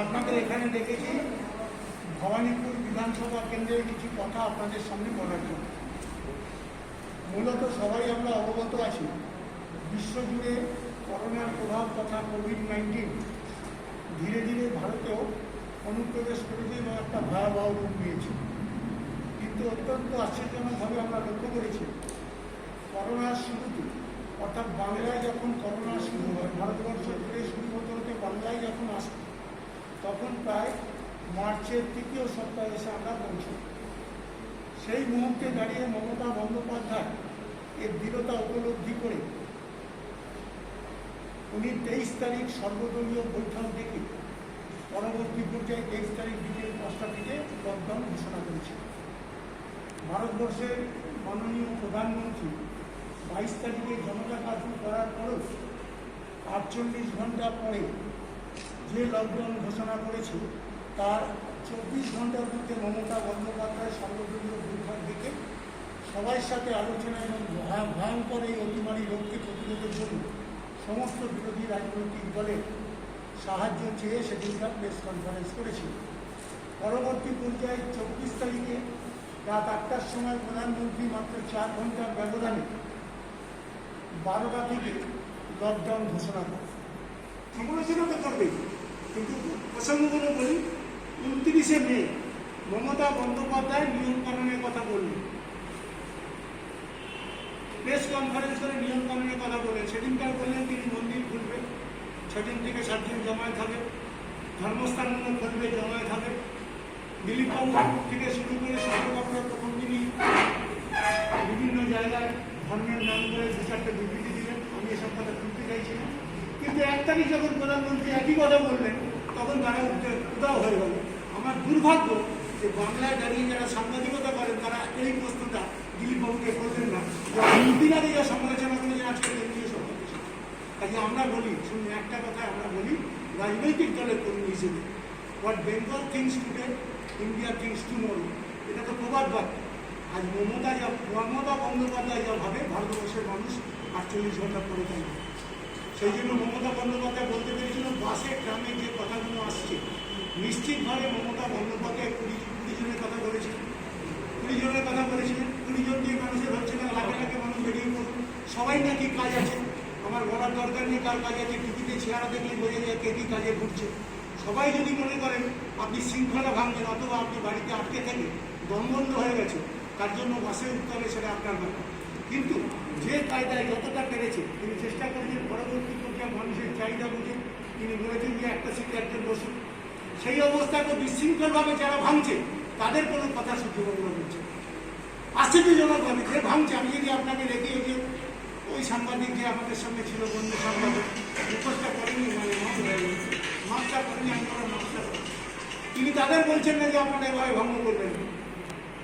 আপনাদের এখানে দেখেছি ভবানীপুর বিধানসভা কেন্দ্রের কিছু কথা আপনাদের সামনে বলার জন্য। মূলত সবাই আমরা অবগত আছি বিশ্বজুড়ে করোনার প্রভাব তথা কোভিড-19 ধীরে ধীরে ভারতেও অনুপ্রবেশ করেছে এবং একটা ভয়াবহ রূপ নিয়েছে। কিন্তু অত্যন্ত আশ্চর্যজনকভাবে আমরা লক্ষ্য করেছি করোনার শুরুতে, অর্থাৎ বাংলায় যখন করোনা শুরু হয়, ভারতবর্ষ জুড়ে শুরু হতে হতে বাংলায় যখন আসে তখন প্রায় মার্চের তৃতীয় সপ্তাহে এসে আমরা পৌঁছি। সেই মুহূর্তে দাঁড়িয়ে মমতা বন্দ্যোপাধ্যায় এর দৃঢ়তা উপলব্ধি করে উনি 23 তারিখ সর্বদলীয় বৈঠক ডেকে পরবর্তী পর্যায়ে 23 তারিখ বিকেল 5টা থেকে লকডাউন ঘোষণা করেছেন। ভারতবর্ষের মাননীয় প্রধানমন্ত্রী 22 তারিখে জনতা কার্ফিউ করার পরেও 48 ঘন্টা পরে যে লকডাউন ঘোষণা করেছে তার 24 ঘন্টার মধ্যে মমতা বন্দ্যোপাধ্যায় সর্বদলীয় বৈঠক ডেকে সবার সাথে আলোচনা এবং ভয়ঙ্কর এই অতিমারী রোগকে প্রতিরোধের জন্য সমস্ত বিরোধী রাজনৈতিক দলের সাহায্য চেয়ে সেদিনকার প্রেস কনফারেন্স করেছিল। পরবর্তী পর্যায়ে 24 তারিখে রাত 8টার সময় প্রধানমন্ত্রী মাত্র 4 ঘন্টার ব্যবধানে 12টা থেকে লকডাউন ঘোষণা করে। সমালোচনা তো করবেই, কিন্তু প্রসঙ্গগুলো বলি। 29শে মে মমতা বন্দ্যোপাধ্যায় নিয়মকানুনের কথা বললেন, প্রেস কনফারেন্স করে নিয়মকানুনের কথা বলেন। সেদিনকার বললেন তিনি মন্দির খুলবেন, 6 দিন থেকে 7 দিন জমায়েত হবে, ধর্মস্থানগুলো খুলবে, জমায়েত হবে। দিলীপবাবু থেকে শুরু করে সর্বকাপড়ের প্রথম দিনই বিভিন্ন জায়গায় ধর্মের নাম করে 2-4টে বিবৃতি দিলেন। আমি এসব কথা তুলতে চাইছি না, কিন্তু 1 তারিখ যখন প্রধানমন্ত্রী একই কথা বললেন তখন তারা উদাও হয়ে গেল। আমার দুর্ভাগ্য যে বাংলায় দাঁড়িয়ে যারা সাংবাদিকতা করেন তারা এই প্রশ্নটা দিলীপবাবুকে করলেন না। দুদিন আগে যা সমালোচনা করেছেন আজকে কেন্দ্রীয় সরকার। কাজে আমরা বলি, শুনুন, একটা কথা আমরা বলি রাজনৈতিক দলের কর্মী হিসেবে, what Bengal things today India things tomorrow, এটা তো প্রবাদ বাক্য। আজ মমতা বন্দ্যোপাধ্যায় যা ভাবে ভারতবর্ষের মানুষ 48 ঘন্টা পরে তাই। সেই জন্য মমতা বন্দ্যোপাধ্যায় বলতে পেরেছিল বাসে ট্রামে যে কথাগুলো আসছে নিশ্চিতভাবে মমতা বন্দ্যোপাধ্যায় 20 জনের কথা বলেছিলেন। 20 জনের কথা বলেছিলেন। 20 জন দিয়ে মানুষের হচ্ছে না, লাখে লাখে মানুষ বেরিয়ে পড়ুন, সবাই নাকি কাজ আছে। আমার বলার দরকার নেই কার কাজ আছে, টিভিতে চেহারা দেখলে বোঝা যায় কে কী কাজে ঘুরছে। সবাই যদি মনে করেন আপনি শৃঙ্খলা ভাঙছেন অথবা আপনি বাড়িতে আটকে থেকে দমবন্ধ হয়ে গেছে, তার জন্য বাসে উঠতে হবে, সেটা আপনার ব্যাপার। কিন্তু যে কায়দায় যতটা পেরেছে তিনি চেষ্টা করেছেন পরবর্তী পর্যায়ে মানুষের চাহিদা বুঝে তিনি বলেছেন যে একটা সিটে একজন বসুন। সেই অবস্থাকে বিশৃঙ্খলভাবে যারা ভাঙছে তাদের কোনো কথা সূর্যবঙ্গ করছে আশ্চর্যজনকভাবে। যে ভাঙছে, আমি যদি আপনাকে রেখে যে ওই সাংবাদিক যে আমাদের সঙ্গে ছিল, বন্ধু সাংবাদিক, মুখোশটা করেনি, মানে মাস্কটা করেনি, আমি ওরা মাস্কটা করি, তিনি তাদের বলছেন না যে আপনারা এভাবে ভঙ্গ করবেন।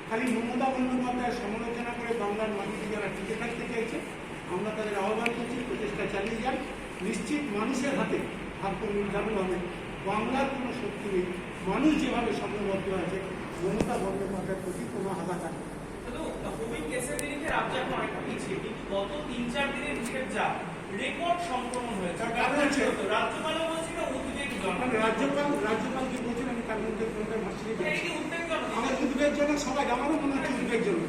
খালি মমতা বন্দ্যোপাধ্যায় সমালোচনা করে বাংলার মাটিতে যারা টিকে থাকতে চাইছে আমরা তাদের আহ্বান করছি প্রচেষ্টা চালিয়ে যান। নিশ্চিত মানুষের হাতে ভাগ্য নির্ধারণ হবে। বাংলার কোনো শক্তি নেই, মানুষ যেভাবে সংঘবদ্ধ আছে মমতা বন্দ্যোপাধ্যায়ের প্রতি কোনো আঘাত আসবে। কোভিড কেসের দিকে রাজ্য এখন অনেকটা পিছিয়ে, কিন্তু গত 3-4 দিনের ভিতরে যা রেকর্ড সংক্রমণ হয়েছে, রাজ্যপালও বলছিল উদ্বেগজনক। রাজ্যপাল কি বলছেন আমি তার মধ্যে কোনটা ভাসিয়ে আমার উদ্বেগজনক, সবাই আমারও মনে হচ্ছে উদ্বেগজনক।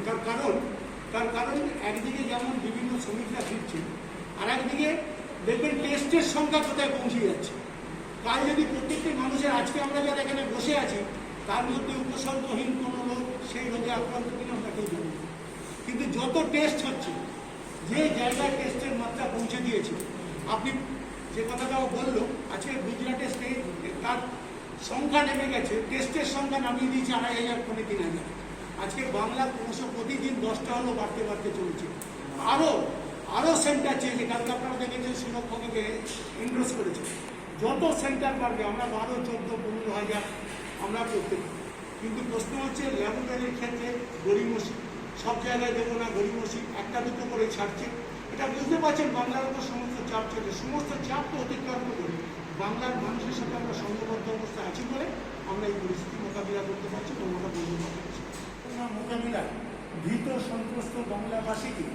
তার কারণ একদিকে যেমন বিভিন্ন শ্রমিকরা ফিরছে, আর একদিকে দেখবেন টেস্টের সংখ্যা কোথায় পৌঁছে যাচ্ছে। কাল যদি প্রত্যেকটি মানুষের, আজকে আমরা যারা এখানে বসে আছি তার মধ্যে উপসর্গহীন কোনো লোক সেই রোগে আক্রান্ত কিনা আমরা কেউ জানি না। কিন্তু যত টেস্ট হচ্ছে, যে জায়গায় টেস্টের মাত্রা পৌঁছে দিয়েছে, আপনি যে কথাটাও বললো আজকে গুজরাটে তার সংখ্যা নেমে গেছে, টেস্টের সংখ্যা নামিয়ে দিয়েছে 2,500 থেকে 3,000। আজকে বাংলার ক্রমশ প্রতিদিন 10টা হলো বাড়তে বাড়তে চলছে। আরও সেন্টার চেয়েছে, কালকে আপনারা দেখেছেন সুরক্ষাকে এন্ডোর্স করেছে। যত সেন্টার বাড়বে, আমরা 12, 14, 15,000 আমরা করতে পারি। কিন্তু প্রশ্ন হচ্ছে ল্যাবরেটরির ক্ষেত্রে গড়িমসি, সব জায়গায় দেবো না, গড়িমসি 1-2 করে ছাড়ছে। এটা বুঝতে পারছেন বাংলার উপর সমস্ত চাপ চলছে। সমস্ত চাপ তো অতিক্রান্ত করে বাংলার মানুষের সাথে আমরা সংঘবদ্ধ অবস্থায় আছি বলে আমরা এই পরিস্থিতি মোকাবিলা করতে পারছি। মমতা বন্দ্যোপাধ্যায় মোকাবিলায় ভীত সন্ত্রস্ত বাংলাবাসীকে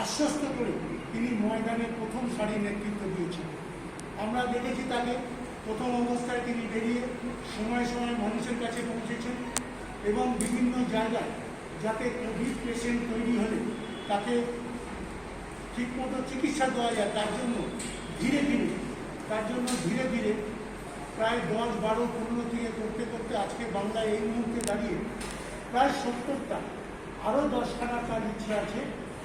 আশ্বস্ত করে তিনি ময়দানে প্রথম সারির নেতৃত্ব দিয়েছেন। আমরা দেখেছি তাকে প্রথম অবস্থায় তিনি বেরিয়ে সময় সময় মানুষের কাছে পৌঁছেছেন এবং বিভিন্ন জায়গায় যাতে কোভিড পেশেন্ট তৈরি হলে তাকে ঠিকমতো চিকিৎসা দেওয়া যায় ধীরে ধীরে প্রায় 10-12-15 থেকে করতে করতে আজকে বাংলায় এই মুহূর্তে দাঁড়িয়ে প্রায় 70টা, আরও 10খানা তার ইচ্ছে আছে,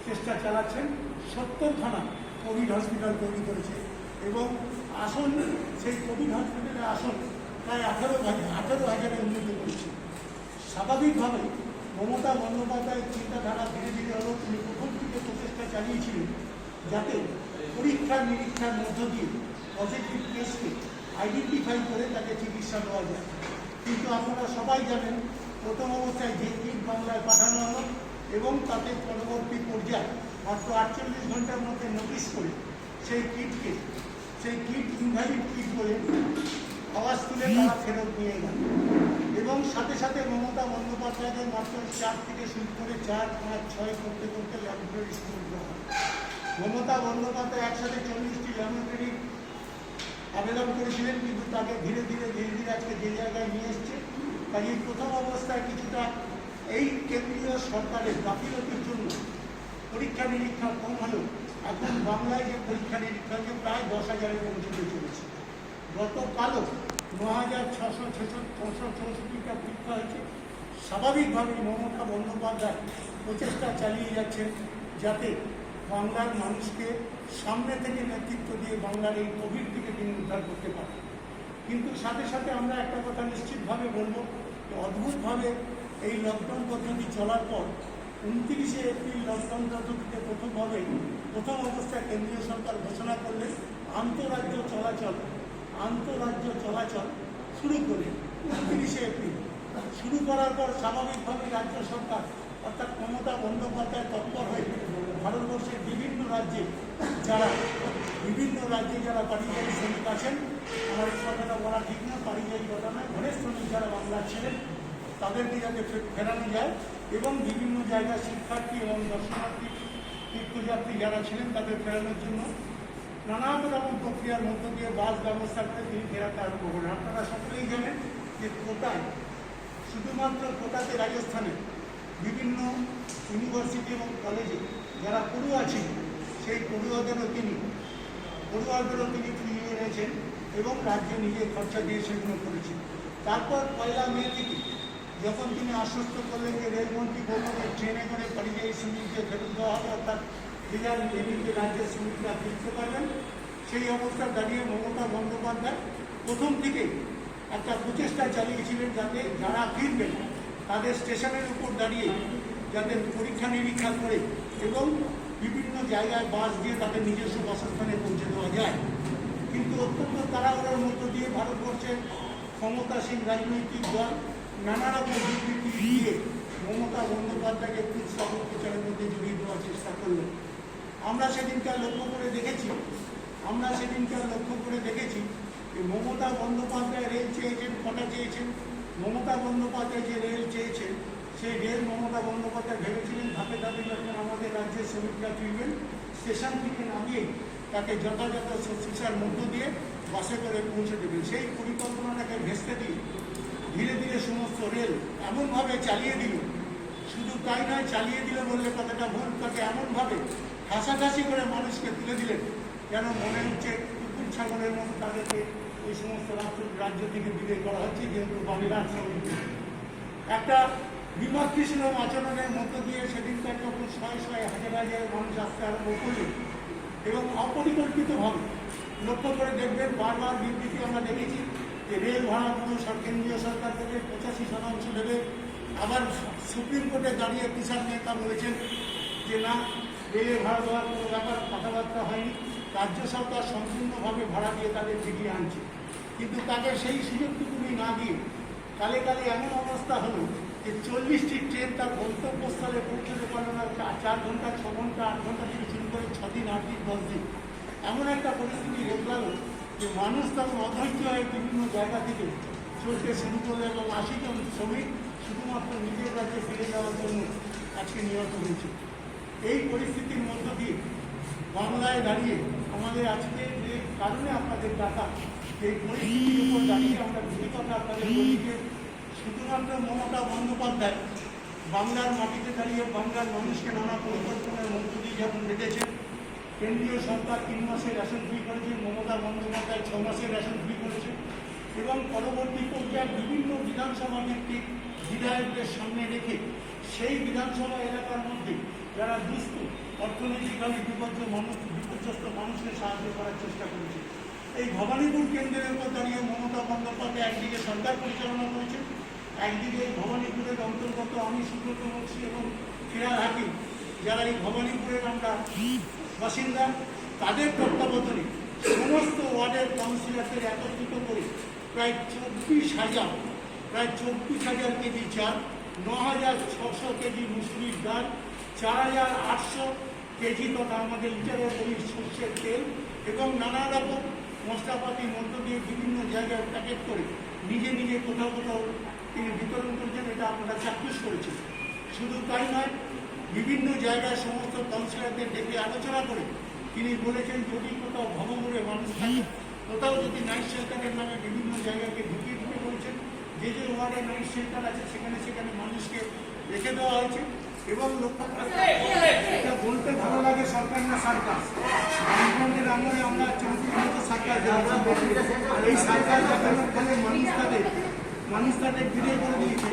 চেষ্টা চালাচ্ছেন। 70খানা কোভিড হসপিটাল তৈরি করেছে এবং আসন, সেই কোভিড হসপিটালে আসন প্রায় 18,000-এ উন্নীত করেছে। স্বাভাবিকভাবে মমতা বন্দ্যোপাধ্যায়ের চিন্তাধারা ধীরে ধীরে হলো, তিনি প্রথম থেকে প্রচেষ্টা চালিয়েছিলেন যাতে পরীক্ষা নিরীক্ষার মধ্য দিয়ে পজিটিভ কেসকে আইডেন্টিফাই করে তাকে চিকিৎসা দেওয়া যায়। কিন্তু আপনারা সবাই জানেন প্রথম অবস্থায় যে কিট বাংলায় পাঠানো হলো এবং তাতে পরবর্তী পর্যায়ে মাত্র 48 ঘন্টার মধ্যে নোটিশ করে সেই কিট ইনভ্যালিড কিট বলে আওয়াজ তুলে তারা ফেরত নিয়ে গেল এবং সাথে সাথে মমতা বন্দ্যোপাধ্যায়দের মাত্র 4 থেকে শুরু করে 4, 5, 6 করতে করতে ল্যাবরেটরি শুরু করা হয়। মমতা বন্দ্যোপাধ্যায় একসাথে 40টি ল্যাবরেটরি আবেদন করেছিলেন, কিন্তু তাকে ধীরে ধীরে আজকে যে জায়গায় নিয়ে এসছে। কাজে প্রথম অবস্থায় কিছুটা এই কেন্দ্রীয় সরকারের গাফিলতির জন্য পরীক্ষা নিরীক্ষা কম হলেও এখন বাংলায় যে পরীক্ষা নিরীক্ষাকে প্রায় 10,000-এ পৌঁছতে চলেছে। গতকালও 9,664টা পরীক্ষা হয়েছে। স্বাভাবিকভাবেই মমতা বন্দ্যোপাধ্যায় প্রচেষ্টা চালিয়ে যাচ্ছেন যাতে বাংলার মানুষকে সামনে থেকে নেতৃত্ব দিয়ে বাংলার এই কোভিড থেকে তিনি উদ্ধার করতে পারেন। কিন্তু সাথে সাথে আমরা একটা কথা নিশ্চিতভাবে বলবো, অদ্ভুতভাবে এই লকডাউন পদ্ধতি চলার পর 29শে এপ্রিল লকডাউন পদ্ধতিতে প্রথম অবস্থায় কেন্দ্রীয় সরকার ঘোষণা করলে আন্তঃরাজ্য চলাচল শুরু করে 29শে এপ্রিল শুরু করার পর স্বাভাবিকভাবে রাজ্য সরকার অর্থাৎ মমতা বন্দ্যোপাধ্যায় তৎপর হয়ে ভারতবর্ষের বিভিন্ন রাজ্যে যারা পারিবারিক শ্রমিক আছেন, আমার এই কথাটা বলা ঠিক না, পারিবারিক কথা নয়, ঘরের শ্রমিক যারা বাংলার ছিলেন তাদেরকে যাতে ফেরানো যায় এবং বিভিন্ন জায়গায় শিক্ষার্থী এবং দর্শনার্থী তীর্থযাত্রী যারা ছিলেন তাদের ফেরানোর জন্য নানান রকম প্রক্রিয়ার মধ্য দিয়ে বাস ব্যবস্থা করে তিনি ফেরাতে আরম্ভ করেন। আপনারা সকলেই জানেন যে শুধুমাত্র কোটাতে রাজস্থানে বিভিন্ন ইউনিভার্সিটি এবং কলেজে যারা পড়ুয়া ছিল সেই পড়ুয়াদেরও তিনি ফিরিয়ে এনেছেন এবং রাজ্য নিজে খরচা দিয়ে সেগুলো করেছেন। তারপর 1 মে থেকে যখন তিনি আশ্বস্ত করলেন যে রেলমন্ত্রী বললেন যে ট্রেনে করে পরিযায়ী শ্রমিকদের ফেরত দেওয়া হবে, অর্থাৎ যে রাজ্যের শ্রমিকরা ফিরতে পারবেন, সেই অবস্থা দাঁড়িয়ে মমতা বন্দ্যোপাধ্যায় প্রথম থেকে একটা প্রচেষ্টা চালিয়েছিলেন যাতে যারা ফিরবেন তাদের স্টেশনের উপর দাঁড়িয়ে যাতে পরীক্ষা নিরীক্ষা করে এবং বিভিন্ন জায়গায় বাস দিয়ে তাদের নিজস্ব বাসস্থানে পৌঁছে দেওয়া যায়। কিন্তু অত্যন্ত তাড়াহুড়োর মধ্য দিয়ে ভারতবর্ষের ক্ষমতাসীন রাজনৈতিক দল নানা রকম বিবৃতি দিয়ে মমতা বন্দ্যোপাধ্যায়কে কুৎসা প্রচারের মধ্যে জড়িয়ে দেওয়ার চেষ্টা করলেন। আমরা সেদিনকার লক্ষ্য করে দেখেছি যে মমতা বন্দ্যোপাধ্যায় রেল চেয়েছেন, কটা চেয়েছেন। মমতা বন্দ্যোপাধ্যায় যে রেল চেয়েছেন সেই রেল মমতা বন্দ্যোপাধ্যায় ভেবেছিলেন ধাপে ধাপে যখন আমাদের রাজ্যের শ্রমিকরা ফিরবেন স্টেশন থেকে নামিয়েই তাকে যথাযথ শুশ্রূষার মধ্য দিয়ে বাসে করে পৌঁছে দেবেন। সেই পরিকল্পনাটাকে ভেস্তে দিয়ে ধীরে ধীরে সমস্ত রেল এমনভাবে চালিয়ে দিল, শুধু তাই নয়, চালিয়ে দিল বললে কথাটা ভুল, তাকে এমনভাবে ঠাসাঠাসি করে মানুষকে তুলে দিলেন যেন মনে হচ্ছে কুকুর ছাগলের মতো তাদেরকে ওই সমস্ত রাজ্য থেকে বিদায় করা হচ্ছে, যেহেতু বাংলার শ্রমিক। একটা বিমাতৃষ্ণ আচরণের মধ্য দিয়ে সেদিনকার যখন শয়ে হাজার মানুষ আসতে আরম্ভ করলেন এবং অপরিকল্পিতভাবে লক্ষ্য করে দেখবেন বারবার বিবৃতি আমরা দেখেছি যে রেল ভাড়াগুলো কেন্দ্রীয় সরকার থেকে 85% দেবে। আবার সুপ্রিম কোর্টে দাঁড়িয়ে কিষাণ নেতা বলেছেন যে না, রেলের ভাড়া দেওয়ার কোনো ব্যাপার কথাবার্তা হয়নি, রাজ্য সরকার সম্পূর্ণভাবে ভাড়া দিয়ে তাদের ফিরিয়ে আনছে। কিন্তু তাকে সেই সুযোগটুকুনি না দিয়ে কালে এমন অবস্থা হলো যে 40টি ট্রেন তার গন্তব্যস্থলে পৌঁছতে পারল না। 4 ঘন্টা, 6 ঘন্টা, 8 ঘন্টা থেকে শুরু করে 6 দিন, 8 দিন, 10 দিন এমন একটা পরিস্থিতি দেখলাম যে মানুষ তখন অধৈর্য হয়ে বিভিন্ন জায়গা থেকে চলতে শুরু করলো এবং 80 জন শ্রমিক শুধুমাত্র নিজের রাজ্যে ফিরে যাওয়ার জন্য আজকে নিহত হয়েছে। এই পরিস্থিতির মধ্য দিয়ে বাংলায় দাঁড়িয়ে আমাদের আজকে যে কারণে আপনাদের ডাকা, যে এই পরিস্থিতির উপর দাঁড়িয়ে আমরা দুটি কথা আপনাদের বলি যে শুধুমাত্র মমতা বন্দ্যোপাধ্যায় বাংলার মাটিতে দাঁড়িয়ে বাংলার মানুষকে নানা পরিকল্পনার মধ্য দিয়ে যেমন রেখেছেন, কেন্দ্রীয় সরকার 3 মাসের রেশন ফ্রি করেছে, মমতা বন্দ্যোপাধ্যায় 6 মাসের রেশন ফ্রি করেছে এবং পরবর্তী পর্যায়ে বিভিন্ন বিধানসভা ভিত্তিক বিধায়কদের সামনে রেখে সেই বিধানসভা এলাকার মধ্যে যারা দুস্থ অর্থনৈতিকভাবে বিপর্যস্ত মানুষকে সাহায্য করার চেষ্টা করেছে। এই ভবানীপুর কেন্দ্রের উপর দাঁড়িয়ে মমতা বন্দ্যোপাধ্যায় একদিকে সরকার পরিচালনা করেছে, একদিকে এই ভবানীপুরের অন্তর্গত আমি সুব্রত বক্সী এবং ফিরাদ হাকিম যারা এই ভবানীপুরের আমরা বাসিন্দা, তাদের তত্ত্বাবধানে সমস্ত ওয়ার্ডের কাউন্সিলরদের একত্রিত করে প্রায় 24,000 কেজি চাল, 9,600 কেজি মুসুরির ডাল, 4,800 কেজি তথা আমাদের লিটারের সর্ষের তেল এবং নানা রকম মশলাপাতির মধ্য দিয়ে বিভিন্ন জায়গায় প্যাকেট করে নিজে নিজে কোথাও কোথাও তিনি বিতরণ করেছেন। এটা আপনারা চাক্ষুষ করেছেন। শুধু তাই নয়, বিভিন্ন জায়গায় সমস্ত কাউন্সিলরদের ডেকে আলোচনা করে তিনি বলেছেন যদি কোথাও ভবঘুরে মানুষ থাকে, কোথাও যদি নাইট শেল্টারের নামে বিভিন্ন জায়গাকে ঢুকিয়ে ঢুকে বলেছেন যে যে ওয়ার্ডে নাইট শেল্টার আছে সেখানে সেখানে মানুষকে রেখে দেওয়া হয়েছে। এবং এটা বলতে ভালো লাগে সরকার না সার্কাস, বামফ্রন্টের আমলে আমরা 34 সরকার এই সরকার দেখানোর ফলে মানুষ তাদের বিদায় করে দিয়েছে,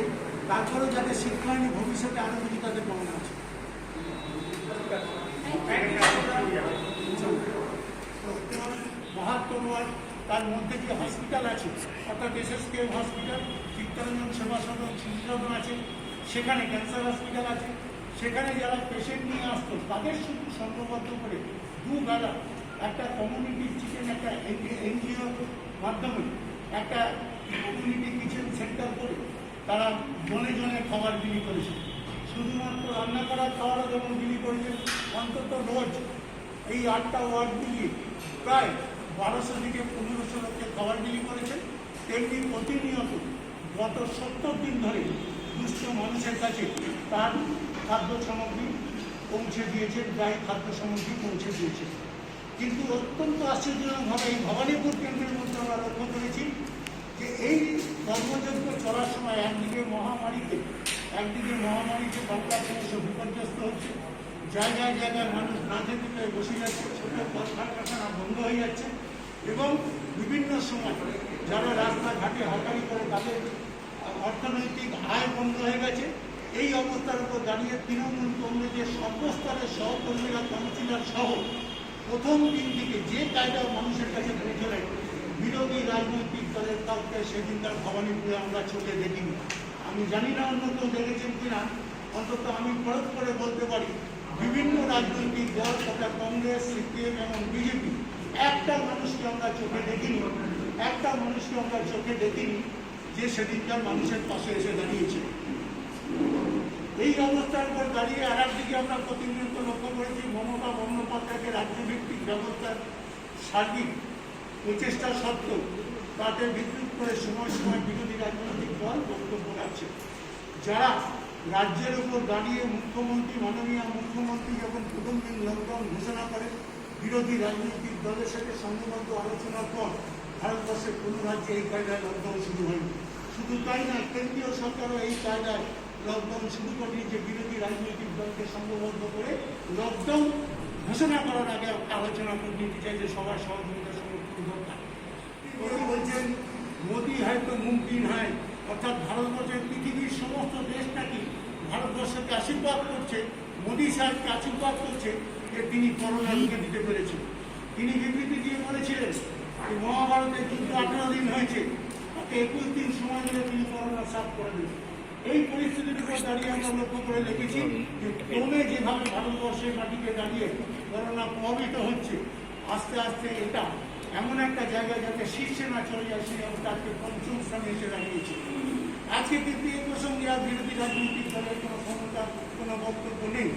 তারপরেও যাদের শিক্ষা হয়নি ভবিষ্যতে আরো কিছু তাদের পাওনা আছে। বাহাত্তর ওয়ার্ড, তার মধ্যে যে হসপিটাল আছে অর্থাৎ SSKM হসপিটাল, চিত্তরঞ্জন সেবা সদন আছে, সেখানে ক্যান্সার হসপিটাল আছে, সেখানে যারা পেশেন্ট নিয়ে আসতো তাদের শুধু সংঘবদ্ধ করে দুবেলা একটা কমিউনিটি কিচেন, একটা NGO মাধ্যমে একটা কমিউনিটি কিচেন সেন্টার করে তারা জনে জনে খাবার বিলি করেছে। শুধুমাত্র রান্না করা খাবারও যেমন বিলি করেছেন, অন্তত রোজ এই 8টা ওয়ার্ড মিলিয়ে প্রায় 1200 থেকে 1500 লোককে খাবার বিলি করেছেন। তেমনি প্রতিনিয়ত গত 70 দিন ধরে দুস্থ মানুষের কাছে তার খাদ্য সামগ্রী পৌঁছে দিয়েছেন, গায়ে খাদ্য সামগ্রী পৌঁছে দিয়েছে। কিন্তু অত্যন্ত আশ্চর্যজনকভাবে এই ভবানীপুর কেন্দ্রের মধ্যে আমরা লক্ষ্য করেছি যে এই কর্মযজ্ঞ চলার সময় একদিকে মহামারীতে বাংলা দেশ বিপর্যস্ত হচ্ছে, জায়গায় জায়গায় মানুষ না যেতে পেয়ে বসে যাচ্ছে, ছোট কলকারখানা বন্ধ হয়ে যাচ্ছে এবং বিভিন্ন সময় যারা রাস্তাঘাটে হকারি করে তাদের অর্থনৈতিক আয় বন্ধ হয়ে গেছে। এই অবস্থার উপর দাঁড়িয়ে তৃণমূল কংগ্রেসের সর্বস্তরের সহকর্মীরা, কাউন্সিলর সহ প্রথম দিন থেকে যে কায়দা মানুষের কাছে পৌঁছলে বিরোধী রাজনৈতিক দলের কাউকে সেদিনকার ভবানীপুরে আমরা চোখে দেখিনি। আমি জানি না অন্য কেউ দেখেছেন কিনা, অন্তত আমি ফরক করে বলতে পারি বিভিন্ন রাজনৈতিক দল তথা কংগ্রেস, CPM এবং BJP একটা মানুষকে আমরা চোখে দেখিনি যে সেদিনকার মানুষের পাশে এসে দাঁড়িয়েছে। এই অবস্থার উপর দাঁড়িয়ে আর একদিকে আমরা প্রতিনিয়ত লক্ষ্য করেছি মমতা বন্দ্যোপাধ্যায়কে রাজ্যভিত্তিক ব্যবস্থার সার্বিক প্রচেষ্টা সত্ত্বেও তাতে বিদ্যুৎ করে সময় সময় বিরোধী রাজনৈতিক দল বক্তব্য রাখছে। যারা রাজ্যের উপর দাঁড়িয়ে মাননীয় মুখ্যমন্ত্রী যখন প্রথম দিন লকডাউন ঘোষণা করে বিরোধী রাজনৈতিক দলের সাথে সংঘবদ্ধ আলোচনার পর ভারতবর্ষের কোনো রাজ্যে এই কায়দায় লকডাউন শুরু হয়নি। শুধু তাই নয়, কেন্দ্রীয় সরকারও এই কায়দায় লকডাউন শুরু করেনি যে বিরোধী রাজনৈতিক দলকে সংঘবদ্ধ করে লকডাউন ঘোষণা করার আগে আলোচনা করে নিতে চাই যে সবার সহযোগিতা সমর্থন দরকার। বলছেন মোদী হয়তো মুমকিন হয়, অর্থাৎ ভারতবর্ষের পৃথিবীর সমস্ত দেশ নাকি ভারতবর্ষকে আশীর্বাদ করছে, মোদী সাহেবকে আশীর্বাদ করছে যে তিনি করোনা রুখে দিতে পেরেছেন। তিনি বিবৃতি দিয়ে বলেছিলেন যে মহাভারতের যুদ্ধ 18 দিন হয়েছে, তাকে 21 দিন সময় দিলে তিনি করোনা সাফ করে দেবেন। এই পরিস্থিতির উপর দাঁড়িয়ে আমরা লক্ষ্য করে দেখেছি যে ক্রমে যেভাবে ভারতবর্ষের মাটিতে দাঁড়িয়ে করোনা প্রভাবিত হচ্ছে, আস্তে আস্তে এটা এমন একটা জায়গায় যাতে শীর্ষে না চলে যায় সেই অবস্থাকে 5ম স্থানে এসে দাঁড়িয়েছে। আজকে কিন্তু এই প্রসঙ্গে আর বিরোধী রাজনৈতিক দলের কোনো ক্ষমতা, কোনো বক্তব্য নেই।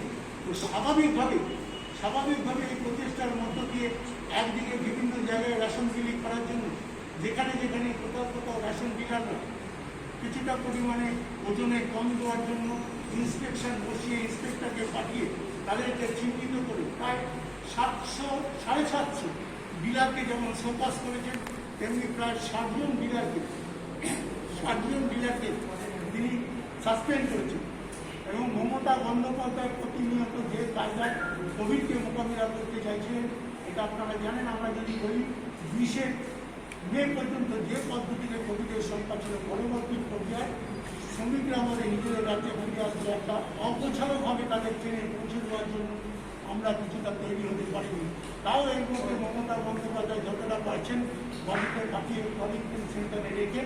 তো স্বাভাবিকভাবে এই প্রচেষ্টার মধ্য দিয়ে একদিকে বিভিন্ন জায়গায় রেশন বিলি করার জন্য যেখানে কোথাও রেশন ডিলাররা কিছুটা পরিমাণে ওজনে কম দেওয়ার জন্য ইন্সপেকশন বসিয়ে ইন্সপেক্টরকে পাঠিয়ে তাদেরকে চিহ্নিত করে প্রায় 700-750 ডিলারকে যেমন শোকজ করেছেন, তেমনি প্রায় 60 জন ডিলারকে তিনি সাসপেন্ড করেছেন। এবং মমতা বন্দ্যোপাধ্যায় প্রতিনিয়ত যে কায়দায় কোভিডকে মোকাবিলা করতে চাইছিলেন, এটা আপনারা জানেন। আমরা যদি বলি 20 মে পর্যন্ত যে পদ্ধতিতে কোভিডের সংখ্যা ছিল, পরবর্তী পর্যায়ে শ্রমিকরা আমাদের নিজেদের রাজ্যে ফিরে আসছে, একটা অগোছালোভাবে তাদের ট্রেনে পৌঁছে দেওয়ার জন্য আমরা কিছুটা তৈরি হতে পারিনি। তাও এর মধ্যে মমতা বন্দ্যোপাধ্যায় যতটা পারছেন বাড়িতে পাঠিয়ে কোয়ারেন্টাইন সেন্টারে রেখে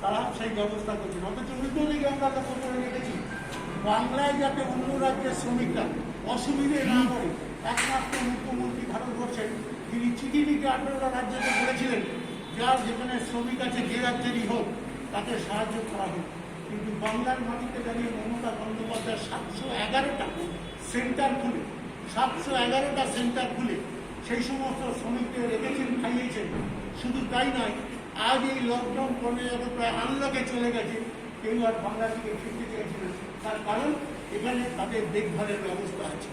তারা সেই ব্যবস্থা করছেন। অথচ উল্টো দিকে আমরা লক্ষ্য করে রেখেছি, বাংলায় যাতে অন্য রাজ্যের শ্রমিকরা অসুবিধে না করে, একমাত্র মুখ্যমন্ত্রী ভারতবর্ষের তিনি চিঠি লিখে 18টা রাজ্যকে বলেছিলেন যার যেখানে শ্রমিক আছে যে রাজ্যেরই হোক তাকে সাহায্য করা হোক। কিন্তু বাংলার মাটিতে দাঁড়িয়ে মমতা বন্দ্যোপাধ্যায় 711টা সেন্টার খুলে সেই সমস্ত শ্রমিকদের রেখেছেন, খাইয়েছেন। শুধু তাই নয়, আজ এই লকডাউন কমে যাবে, প্রায় আনলকে চলে গেছে, কেউ আর বাংলা থেকে ফিরতে চাইছে না। তার কারণ এখানে তাদের দেখভালের ব্যবস্থা আছে।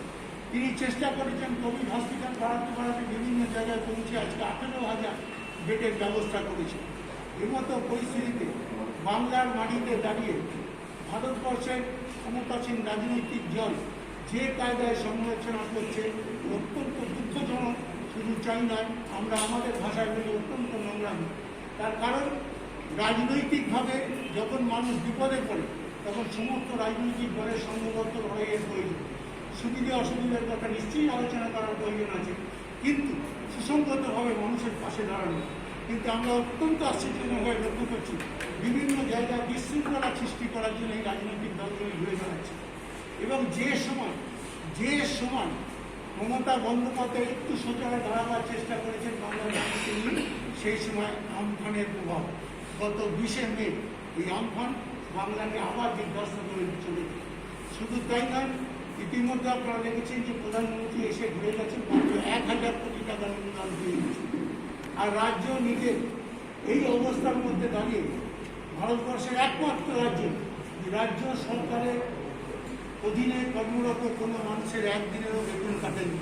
তিনি চেষ্টা করেছেন কোভিড হসপিটাল বাড়াতে বিভিন্ন জায়গায় পৌঁছে আজকে 18,000 বেডের ব্যবস্থা করেছে। এর মতো পরিস্থিতিতে বাংলার মাটিতে দাঁড়িয়ে ভারতবর্ষের ক্ষমতাসীন রাজনৈতিক দল যে কায়দায় সমালোচনা করছে অত্যন্ত দুঃখজনক। শুধু চাই নয়, আমরা আমাদের ভাষায় বলি অত্যন্ত নোংরামি। তার কারণ রাজনৈতিকভাবে যখন মানুষ বিপদে পড়ে তখন সমস্ত রাজনৈতিক দলের সংঘবদ্ধ হয়ে এর প্রয়োজন। সুবিধে অসুবিধার কথা নিশ্চয়ই আলোচনা করার প্রয়োজন আছে, কিন্তু সুসংগতভাবে মানুষের পাশে দাঁড়ানো। কিন্তু আমরা অত্যন্ত আশ্চর্যজনকভাবে লক্ষ্য করছি বিভিন্ন জায়গায় বিশৃঙ্খলা সৃষ্টি করার জন্য এই রাজনৈতিক দলগুলি ঘুরে বেড়াচ্ছে। এবং যে সময় মমতা বন্দ্যোপাধ্যায় একটু সোজায় দাঁড়াবার চেষ্টা করেছেন বাংলার মানুষকে নিয়ে, সেই সময় আমফানের প্রভাব। গত 20 মে এই আমফান বাংলাকে আবার বিধ্বস্ত করে চলেছে। শুধু তাই নয়, ইতিমধ্যে আপনারা দেখেছেন যে প্রধানমন্ত্রী এসে ঘুরে গেছেন, মাত্র 1000 কোটি টাকার অনুদান দিয়ে দিয়েছে। আর রাজ্য নিজের এই অবস্থার মধ্যে দাঁড়িয়ে ভারতবর্ষের একমাত্র রাজ্য সরকারের অধীনে কর্মরত কোনো মানুষের একদিনেরও বেতন কাটেনি।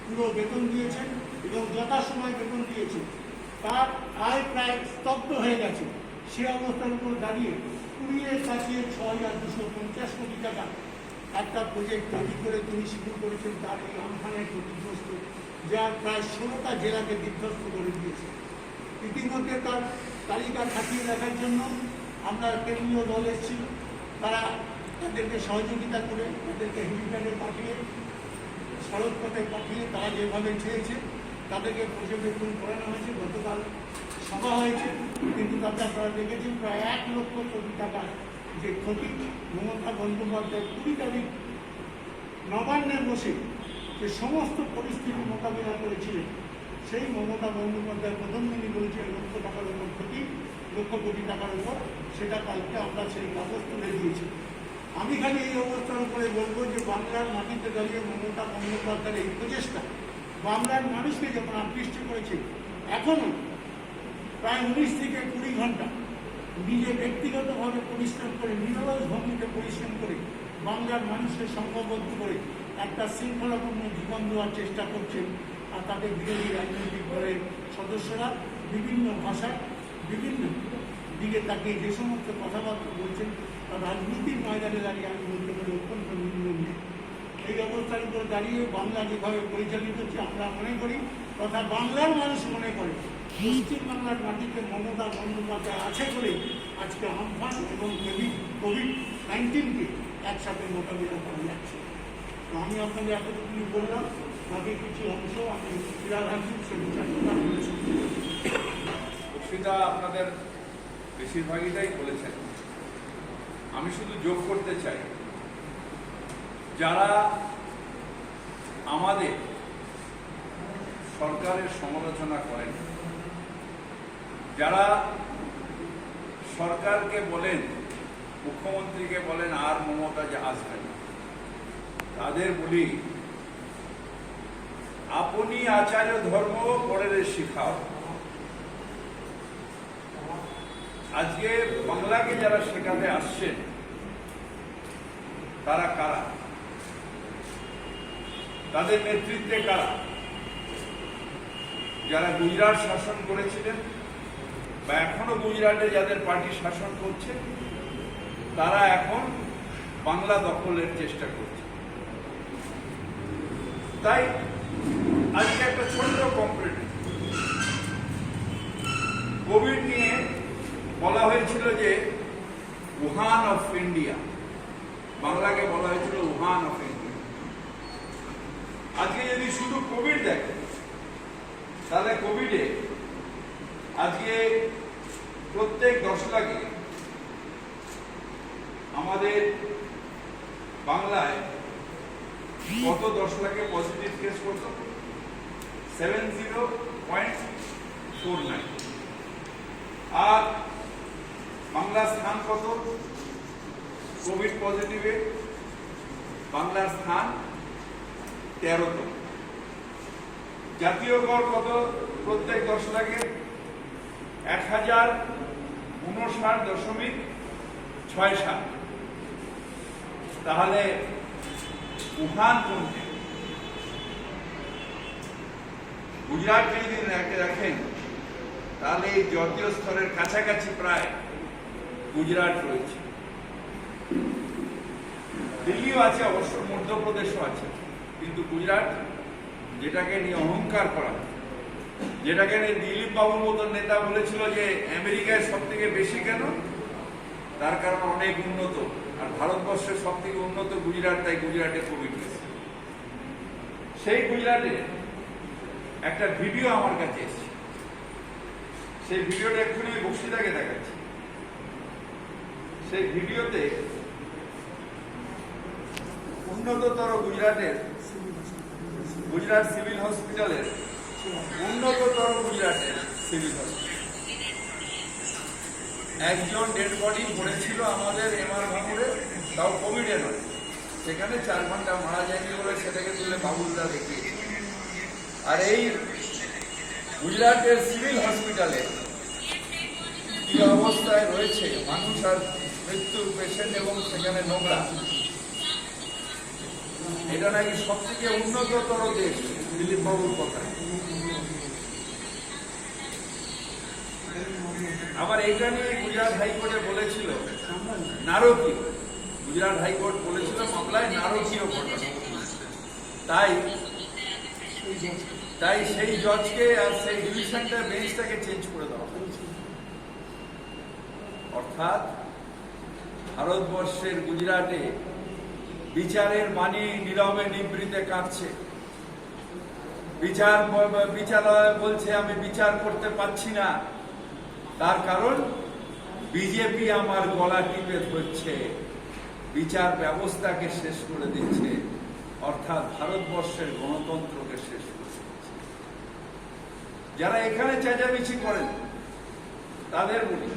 পুরো বেতন দিয়েছেন এবং যথাসময় বেতন দিয়েছেন। তার আয় প্রায় স্তব্ধ হয়ে গেছে। সে অবস্থার উপর দাঁড়িয়ে কুড়িয়ে কাটিয়ে 6,250 কোটি টাকা একটা প্রজেক্ট তৈরি করে তিনি শুরু করেছেন তার এই আমফানের ক্ষতিগ্রস্ত, যা প্রায় 16টা জেলাকে বিধ্বস্ত করে দিয়েছে। ইতিমধ্যে তার তালিকা খাটিয়ে দেখার জন্য আমরা কেন্দ্রীয় দল এসেছিল, তারা তাদেরকে সহযোগিতা করে তাদেরকে হেলিপ্যাডে পাঠিয়ে সড়ক পথে পাঠিয়ে তারা যেভাবে চেয়েছে তাদেরকে পর্যবেক্ষণ করানো হয়েছে। গতকাল সভা হয়েছে, কিন্তু তাতে আপনারা দেখেছেন প্রায় 1 লক্ষ কোটি টাকার যে ক্ষতি। মমতা বন্দ্যোপাধ্যায় 20 তারিখ নবান্নে বসে যে সমস্ত পরিস্থিতি মোকাবিলা করেছিলেন, সেই মমতা বন্দ্যোপাধ্যায় প্রথম দিনই বলেছেন লক্ষ টাকার উপর ক্ষতি, লক্ষ কোটি টাকার উপর, সেটা কালকে আমরা সেই কাগজ তুলে দিয়েছি। আমি খালি এই অবস্থার উপরে বলবো যে বাংলার মাটিতে দাঁড়িয়ে মমতা বন্দ্যোপাধ্যায়ের এই প্রচেষ্টা বাংলার মানুষকে যখন আকৃষ্ট করেছে, এখনও প্রায় 19 থেকে 20 ঘন্টা নিজে ব্যক্তিগতভাবে পরিশ্রম করে, নিরলস ভঙ্গিতে পরিশ্রম করে বাংলার মানুষকে সংঘবদ্ধ করে একটা শৃঙ্খলাপূর্ণ জীবন দেওয়ার চেষ্টা করছেন। আর তাদের বিরোধী রাজনৈতিক দলের সদস্যরা বিভিন্ন ভাষায় বিভিন্ন দিকে তাকিয়ে যে সমস্ত কথাবার্তা বলছেন, তা রাজনীতির ময়দানে দাঁড়িয়ে আমি বলতে পারি অত্যন্ত নিম্ননীয়। এই অবস্থার উপর দাঁড়িয়ে বাংলা যেভাবে পরিচালিত হচ্ছে, আমরা মনে করি তথা বাংলার মানুষ মনে করে পশ্চিমবাংলার মাটিতে মমতা বন্দ্যোপাধ্যায় আছে বলে আজকে আমফান এবং কোভিড-19কে একসাথে মোকাবিলা করা যাচ্ছে। তো আমি আপনাদের এতটুকুনি বললাম, বাকি কিছু অংশ আমি ক্রীড়াভাষী সে বিচারটা করেছি। সেটা আপনাদের বেশিরভাগইটাই বলেছেন। আমি শুধু যোগ করতে চাই, যারা আমাদের সরকারের সমালোচনা করেন, যারা সরকারকে বলেন, মুখ্যমন্ত্রীকে বলেন আর মমতা যে আসবেন, তাদের বলি আপনি আচার্য ধর্ম পরের শিখাও। আজকে বাংলাকে যারা শেখাতে আসছেন তারা কারা, তাদের নেতৃত্বে কারা? যারা গুজরাট শাসন করেছিলেন বা এখনো গুজরাটে যাদের পার্টি শাসন করছে তারা এখন বাংলা দখলের চেষ্টা করছে। তাই আজকে একটা ছোট্ট কম্পারেটিভ কোভিড নিয়ে বলা হয়েছিল যে উহান অফ ইন্ডিয়া, বাংলাকে বলা হয়েছিল উহান অফ ইন্ডিয়া। আজকে যদি শুধু কোভিড দেখে তাহলে কোভিডে আজকে প্রত্যেক 10 লাখে আমাদের বাংলায় কত 10 লাখে পজিটিভ কেস করতো? 70.49। আর বাংলার স্থান কত কোভিড পজিটিভে? বাংলার স্থান 13তম। জাতীয় গড় কত প্রত্যেক 10 লাখে? 1059.67। তাহলে উহান কোনটি? গুজরাটকে যদি দেখেন তাহলে এই জাতীয় স্তরের কাছাকাছি প্রায় গুজরাট রয়েছে। দিল্লিও আছে অবশ্য, মধ্যপ্রদেশও আছে, কিন্তু গুজরাট যেটাকে নিয়ে অহংকার করা, যেটাকে নিয়ে দিলীপ বাবুর মতন নেতা বলেছিল যে আমেরিকায় সব থেকে বেশি কেন, তার কারণ অনেক উন্নত, আর ভারতবর্ষের সব থেকে উন্নত গুজরাট, তাই গুজরাটে কোভিড হয়েছে। সেই গুজরাটে একটা ভিডিও আমার কাছে এসেছে, সেই ভিডিওটা এক্ষুনি বক্সিদাকে দেখাচ্ছি। সেই ভিডিওতে উন্নততর গুজরাট সিভিল হসপিটালের উন্নততর গুজরাটের সিভিল হসপিটাল একজন ডেড বডি পড়েছিল আমাদের এমআর ভাঙড়ে, তাও কোভিডে নয়, সেখানে 4 ঘন্টা মারা যায়নি বলে সেটাকে তুলে বাবুলদা দেখিয়েছে। আর এই গুজরাটের সিভিল হসপিটালে কি অবস্থায় রয়েছে মানুষ, আর মৃত্যুর পেশেন্ট, এবং সেখানে নোংরা। এটা নাকি সব থেকে উন্নততর দেশ দিলীপ বাবুর কথা। আবার এটা নিয়ে গুজরাট হাইকোর্টে বলেছিল নারকীয়, গুজরাট হাইকোর্ট বলেছিল মামলায় নারকীয় ঘটনা। তাই সেই জজকে আর সেই ডিভিশনটা বেঞ্চটাকে চেঞ্জ করে দেওয়া হয়েছে। অর্থাৎ ভারতবর্ষের গুজরাটে বিচারের বাণী নীরবে নিবৃতে কাঁদছে। বিচারালয় বলছে আমি বিচার করতে পারছি না, তার কারণ বিজেপি আমার গলা টিপে ধরছে, বিচার ব্যবস্থাকে শেষ করে দিচ্ছে, অর্থাৎ ভারতবর্ষের গণতন্ত্রকে শেষ করে দিচ্ছে। যারা এখানে চেঁচামেচি করেন তাদের বলি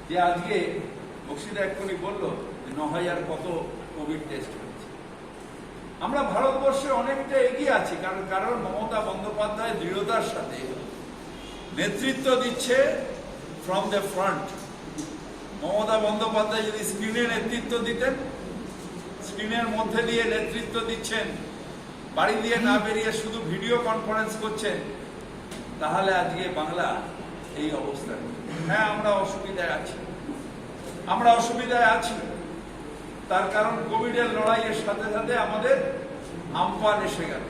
যে আজকে বক্সিদা এক্ষুনি বলল 9,000 কত কোভিড টেস্ট হয়েছে। আমরা ভারতবর্ষে অনেকটা এগিয়ে আছি, কারণ মমতা বন্দ্যোপাধ্যায় দৃঢ়তার সাথে নেতৃত্ব দিচ্ছে from the front. Mamata Bandyopadhyay যদি স্ক্রিনে নেতৃত্ব দিতেন, স্ক্রিনের মধ্যে দিয়ে নেতৃত্ব দিচ্ছেন, বাড়ি দিয়ে না বেরিয়ে শুধু ভিডিও কনফারেন্স করছেন, তাহলে আজকে বাংলা এই অবস্থা। হ্যাঁ, আমরা অসুবিধায় আছি, তার কারণ কোভিডের লড়াইয়ের সাথে সাথে আমাদের আমফান এসে গেল,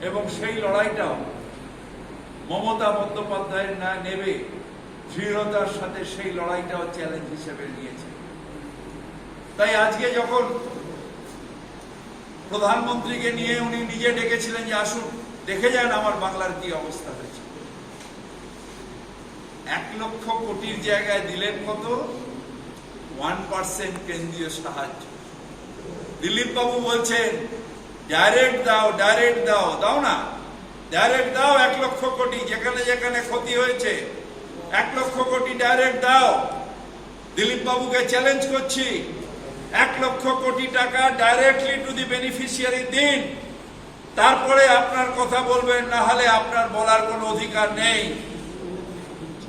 এবং সেই লড়াইটাও মমতা বন্দ্যোপাধ্যায় না নেবে দৃঢ়তার সাথে সেই লড়াইটাও চ্যালেঞ্জ হিসেবে নিয়েছে। তাই আজকে যখন প্রধানমন্ত্রীকে নিয়ে উনি নিজে ডেকেছিলেন যে আসুন দেখে যান আমার বাংলার কি অবস্থা হয়েছে, 1 লক্ষ কোটির জায়গায় দিলেন কত? 1% কেন্দ্রীয় সাহায্য। দিলীপ বাবু বলছেন ডাইরেক্ট দাও, দাও না, ডাইরেক্ট দাও 1 লক্ষ কোটি, যেখানে যেখানে ক্ষতি হয়েছে 1 লক্ষ কোটি ডাইরেক্ট দাও। দিলীপ বাবুকে চ্যালেঞ্জ করছি, 1 লক্ষ কোটি টাকা ডাইরেক্টলি টু দি বেনিফিশিয়ারি দিন, তারপরে আপনার কথা বলবেন, না হলে আপনার বলার কোনো অধিকার নেই।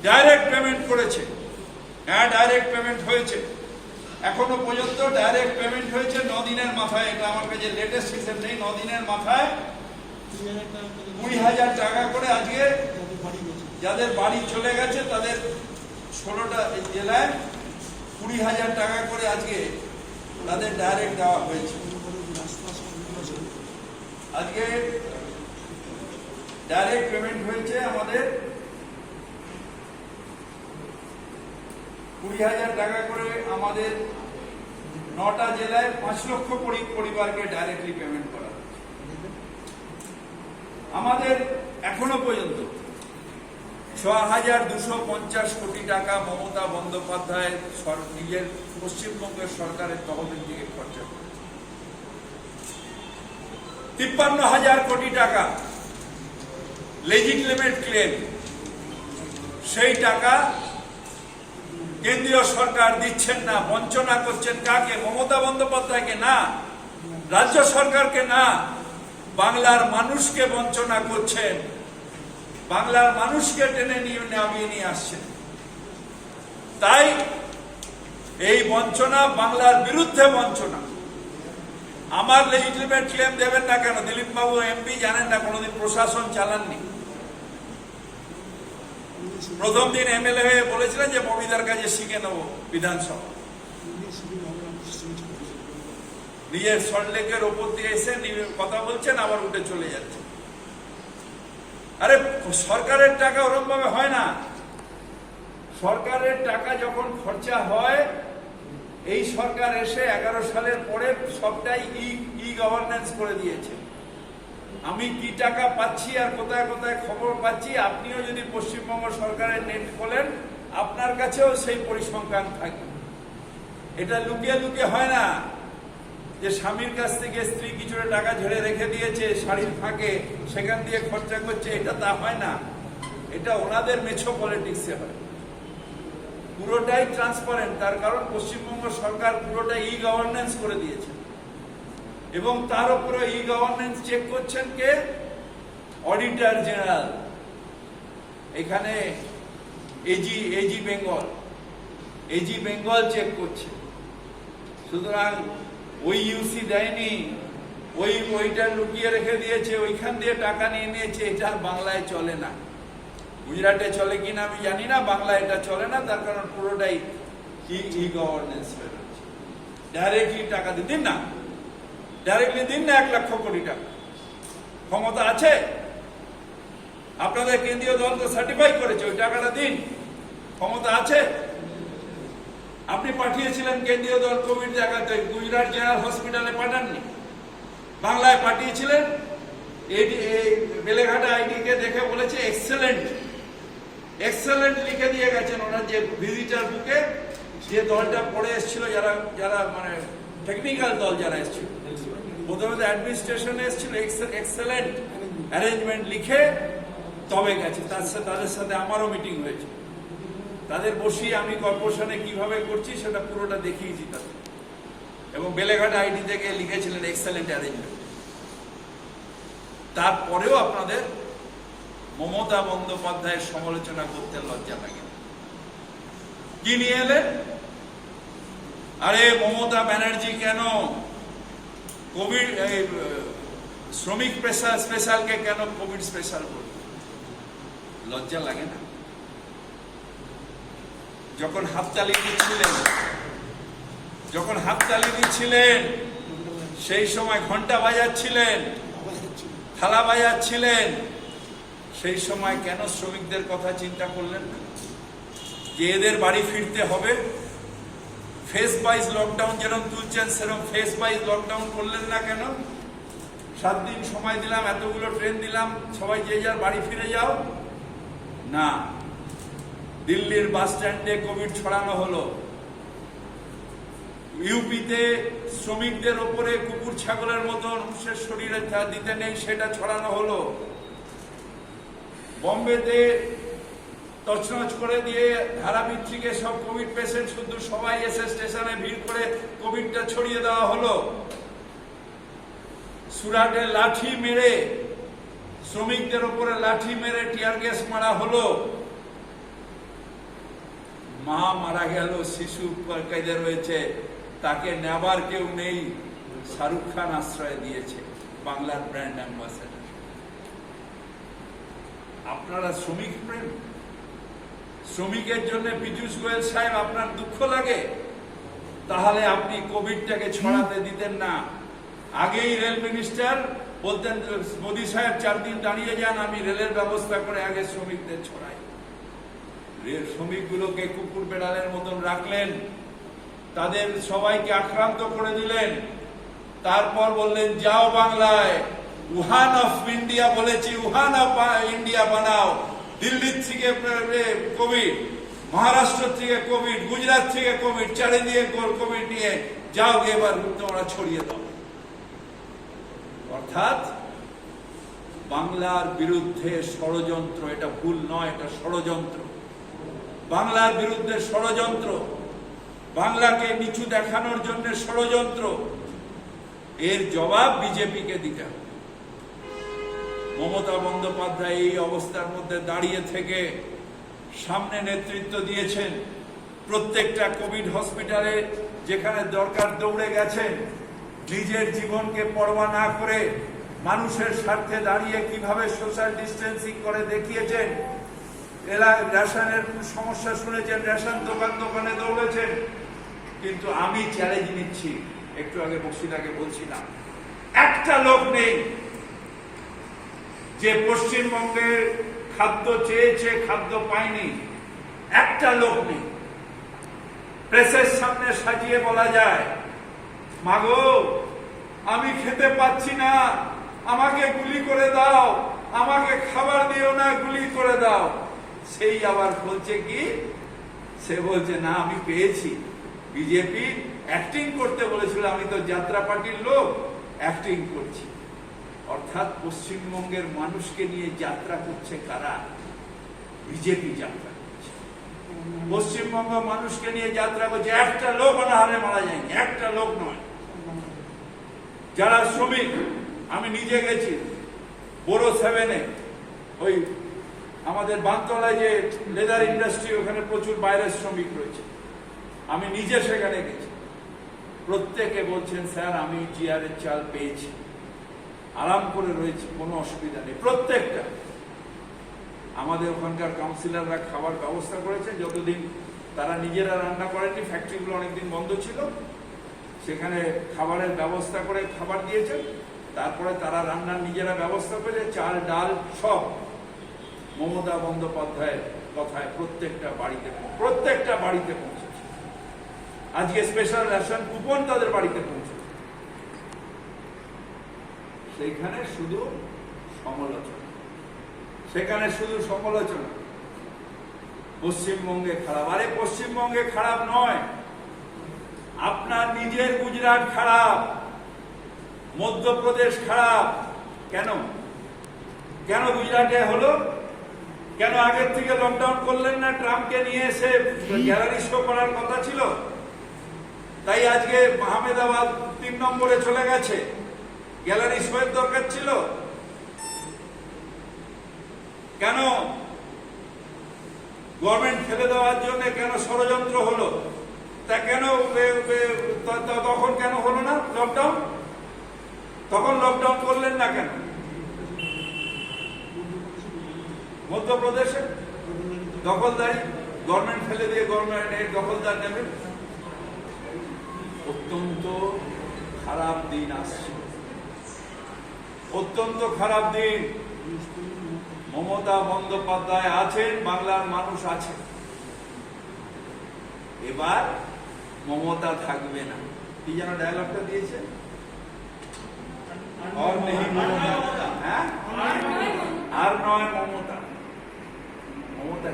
ডাইরেক্ট পেমেন্ট করেছে, হ্যাঁ ডাইরেক্ট পেমেন্ট হয়েছে, এখনো পর্যন্ত ডাইরেক্ট পেমেন্ট হয়েছে 9 দিনের মাথায়। এটা আমার কাছে লেটেস্ট হিসেব নেই, 9 দিনের মাথায় 20,000 টাকা করে আজকে যাদের বাড়ি চলে গেছে তাদের 16টা জেলায় 20,000 টাকা করে আজকে তাদের ডাইরেক্ট দেওয়া হয়েছে। আজকে ডাইরেক্ট পেমেন্ট হয়েছে আমাদের 20,000 টাকা করে। আমাদের 9টা জেলায় 5 লক্ষ পরিবারকে ডাইরেক্টলি পেমেন্ট করা হয়েছে। আমাদের এখনো পর্যন্ত 6,250 কোটি টাকা মমতা বন্দ্যোপাধ্যায় নিজের পশ্চিমবঙ্গের সরকারের তহবিল থেকে খরচা করেছে। 53,000 কোটি টাকা লেজিটিমেট ক্লেম, সেই টাকা কেন্দ্রীয় সরকার দিচ্ছেন না। বঞ্চনা করছেন কাকে? মমতা বন্দ্যোপাধ্যায়কে না, রাজ্য সরকারকে না, বাংলার মানুষকে বঞ্চনা করছেন। বাংলার মানুষকে টেনে নামিয়ে নিয়ে আসছেন। তাই এই বঞ্চনা বাংলার বিরুদ্ধে বঞ্চনা। আমার লেজিটিমেট ক্লেম দেবেন না কেন? দিলীপ বাবু এমপি জানেন না, কোনোদিন প্রশাসন চালাননি। প্রথম দিন এমএলএ হয়ে বলেছিলেন যে ববিদার কাছে শিখে নেব বিধানসভা। নিজের সল্টলেকের ওপর দিয়ে এসে কথা বলছেন, আবার উঠে চলে যাচ্ছে। আরে সরকারের টাকা ওরকম ভাবে হয় না। সরকারের টাকা যখন খরচা হয়, এই সরকার এসে 11 সালের পরে সবটাই ই গভর্নেন্স করে দিয়েছে। আমি কি টাকা পাচ্ছি আর কোথায় কোথায় খবর পাচ্ছি, আপনিও যদি পশ্চিমবঙ্গ সরকারের নেট খোলেন, আপনার কাছেও সেই পরিসংখ্যান থাকবে। এটা লুকিয়ে লুকিয়ে হয় না যে স্বামীর কাছ থেকে স্ত্রী কিছুটা টাকা ঝেড়ে রেখে দিয়েছে শাড়ির ফাঁকে, সেখান দিয়ে খরচা করছে, এটা তা হয় না। এটা ওনাদের মেছো পলিটিক্সে হয়। পুরোটাই ট্রান্সপারেন্ট। তার কারণ পশ্চিমবঙ্গ সরকার পুরোটা ই গভর্নেন্স করে দিয়েছে, এবং তার উপরে ই গভর্নেন্স চেক করছেন কে? Auditor general. এখানে এজি বেঙ্গল চেক করছে। সুতরাং ওই ইউসি দেয়নি, ওইটা লুকিয়ে রেখে দিয়েছে, ওইখান দিয়ে টাকা নিয়ে নিয়েছে। এটা বাংলায় চলে না। গুজরাটে চলে কিনা আমি জানি না, বাংলায় এটা চলে না। তার কারণ পুরোটাই ই গভর্নেন্স বেরোচ্ছে। ডাইরেক্টলি টাকা দিন না, ডাইরেক্টলি দিন না 1 লক্ষ কোটি টাকা। ক্ষমতা আছে আপনাদের, কেন্দ্রীয় দল তো সার্টিফাই করেছে, ওই টাকাটা দিন। ক্ষমতা আছে। আপনি পাঠিয়েছিলেন কেন্দ্রীয় দল কোভিড দেখাতে, গুজরাট জেনারেল হসপিটালে পাঠাননি, বাংলায় পাঠিয়েছিলেন। বেলেঘাটা আইডিকে দেখে বলেছে এক্সেলেন্ট লিখে দিয়ে গেছেন ওনার যে ভিজিটার বুকে। যে দলটা পড়ে এসেছিল, যারা মানে টেকনিক্যাল দল যারা এসেছিল, প্রথমে অ্যাডমিনিস্ট্রেশনে এসেছিল, এক্সেলেন্ট অ্যারেঞ্জমেন্ট লিখে তবে গেছে। তাদের সাথে আমারও মিটিং হয়েছে। তাদের বসিয়ে আমি কর্পোরেশনে কিভাবে করছি সেটা পুরোটা দেখিয়েছি তাদের। এবং বেলেঘাটা আইডি থেকে লিখেছিলেন এক্সেলেন্ট অ্যারেঞ্জমেন্ট। তারপরেও আপনাদের মমতা বন্দ্যোপাধ্যায়ের সমালোচনা করতে লজ্জা লাগে। কি নিয়ে এলেন? আরে মমতা ব্যানার্জি কেন কোভিড শ্রমিক স্পেশালকে কেন কোভিড স্পেশাল করল? লজ্জা লাগে না? যখন হাততালি দিচ্ছিলেন, সেই সময় ঘন্টা বাজাচ্ছিলেন, থালা বাজাচ্ছিলেন, সেই সময় কেন শ্রমিকদের কথা চিন্তা করলেন না? যে এদের বাড়ি ফিরতে হবে। ফেস ওয়াইজ লকডাউন যেরকম তুলছেন, সেরকম ফেস ওয়াইজ লকডাউন করলেন না কেন? 7 দিন সময় দিলাম, এতগুলো ট্রেন দিলাম, সবাই যে যার বাড়ি ফিরে যাও না। দিল্লির বাস স্ট্যান্ডে কোভিড ছড়ানো হলো। ইউপিতে শ্রমিকদের ওপরে কুকুর ছাগলের মতো মানুষের শরীরে দিতে নেই, সেটা ছড়ানো হলো। বম্বেতে তছনছ করে দিয়ে ধারাভিত্তিকে সব কোভিড পেশেন্ট, শুধু সবাই এসে স্টেশনে ভিড় করে কোভিডটা ছড়িয়ে দেওয়া হলো। সুরাটে লাঠি মেরে, শ্রমিকদের ওপরে লাঠি মেরে টিয়ার গ্যাস মারা হলো। মা মারা গেল, শিশু কেঁদে রয়েছে, তাকে নেবার কেউ নেই। শাহরুখ খান আশ্রয় দিয়েছে, বাংলার ব্র্যান্ড অ্যাম্বাসেডর। আপনারা শ্রমিক প্রেম, শ্রমিকের জন্য পীযূষ গোয়েল সাহেব আপনার দুঃখ লাগে, তাহলে আপনি কোভিডটাকে ছড়াতে দিতেন না। আগেই রেল মিনিস্টার বলতেন মোদী সাহেব 4 দিন দাঁড়িয়ে যান, আমি রেলের ব্যবস্থা করে আগে শ্রমিকদের ছড়াই। রেল শ্রমিকগুলোকে কুকুর বেড়ালের মতন রাখলেন, তাদের সবাইকে আক্রান্ত করে দিলেন। তারপর বললেন যাও বাংলায়, উহান অফ ইন্ডিয়া বলেছি, উহান অফ ইন্ডিয়া বানাও। দিল্লি থেকে কোভিড, মহারাষ্ট্র থেকে কোভিড, গুজরাট থেকে কোভিড, চারিদিকে কোভিড নিয়ে যাও, এবার তোমরা ছড়িয়ে দাও। অর্থাৎ বাংলার বিরুদ্ধে ষড়যন্ত্র, এটা ভুল নয়, এটা ষড়যন্ত্র। বাংলার বিরুদ্ধে ষড়যন্ত্র, বাংলাকে নিচু দেখানোর জন্য ষড়যন্ত্র। এর জবাব বিজেপিকে দিতে হবে। মমতা বন্দ্যোপাধ্যায় এই অবস্থার মধ্যে দাঁড়িয়ে থেকে সামনে নেতৃত্ব দিয়েছেন। প্রত্যেকটা কোভিড হসপিটালে যেখানে দরকার দৌড়ে গেছেন, নিজের জীবনকে পরোয়া না করে মানুষের স্বার্থে দাঁড়িয়ে কিভাবে সোশ্যাল ডিস্টেন্সিং করে দেখিয়েছেন। রেশনের সমস্যা শুনেছেন, রেশন দোকানে দৌড়েছেন। কিন্তু আমি চ্যালেঞ্জ নিচ্ছি, একটু আগে বক্সিটাকে বলছিলাম, একটা লোক নেই যে পশ্চিমবঙ্গের খাদ্য চেয়েছে, খাদ্য পায়নি। একটা লোক নেই। প্রেসের সামনে সাজিয়ে বলা যায়, মাগো আমি খেতে পাচ্ছি না, আমাকে গুলি করে দাও, আমাকে খাবার দিও না, গুলি করে দাও। সেই আবার বলছে কি, সে বলছে না আমি পেয়েছি। বিজেপি অ্যাক্টিং করতে বলেছিল, আমি তো যাত্রা পার্টির লোক, অ্যাক্টিং করছি। অর্থাৎ পশ্চিমবঙ্গের মানুষকে নিয়ে যাত্রা করছে কারা? বিজেপি যাত্রা করছে। পশ্চিমবঙ্গ মানুষকে নিয়ে যাত্রা করছে। একটা লোক অনাহারে মারা যায়নি, একটা লোক নয়। যারা শ্রমিক, আমি নিজে গেছি বড়ো 7-এ, ওই আমাদের বানতলায় যে লেদার ইন্ডাস্ট্রি, ওখানে প্রচুর বাইরের শ্রমিক রয়েছে। আমি নিজে সেখানে গেছি। প্রত্যেকে বলছেন স্যার আমি জিআরের চাল পেয়েছি, আরাম করে রয়েছে, কোনো অসুবিধা নেই। প্রত্যেকটা আমাদের ওখানকার কাউন্সিলররা খাবার ব্যবস্থা করেছে। যতদিন তারা নিজেরা রান্না করেনি, ফ্যাক্টরিগুলো অনেকদিন বন্ধ ছিল, সেখানে খাবারের ব্যবস্থা করে খাবার দিয়েছেন। তারপরে তারা রান্নার নিজেরা ব্যবস্থা করে, চাল ডাল সব মমতা বন্দ্যোপাধ্যায়ের কথায় প্রত্যেকটা বাড়িতে পৌঁছেছে। আজকে স্পেশাল রেশন কুপন তাদের বাড়িতে পৌঁছেছে। সেখানে শুধু সমালোচনা, পশ্চিমবঙ্গে খারাপ। আরে পশ্চিমবঙ্গে খারাপ নয়, আপনার নিজের গুজরাট খারাপ, মধ্যপ্রদেশ খারাপ। কেন গুজরাটে হলো? কেন আগের থেকে লকডাউন করলেন না? ট্রাম্পকে নিয়ে এসে গ্যালারি শো করার কথা ছিল, তাই আজকে আহমেদাবাদ 3 নম্বরে চলে গেছে। গ্যালারি শোয়ের দরকার ছিল? কেন গভর্নমেন্ট ফেলে দেওয়ার জন্য কেন ষড়যন্ত্র হলো? তা কেন তখন কেন হলো না লকডাউন? তখন লকডাউন করলেন না কেন? মধ্যপ্রদেশে দখলদারি, গভর্নমেন্ট ফেলে দিয়ে গভর্নমেন্ট দখলদার নেবে। অত্যন্ত খারাপ দিন আসছে, অত্যন্ত খারাপ দিন। মমতা বন্দ্যোপাধ্যায় আছেন, বাংলার মানুষ আছে। এবার মমতা থাকবে না। কি যেন ডায়লগটা দিয়েছে, হ্যাঁ, আর নয় মমতা। মমতা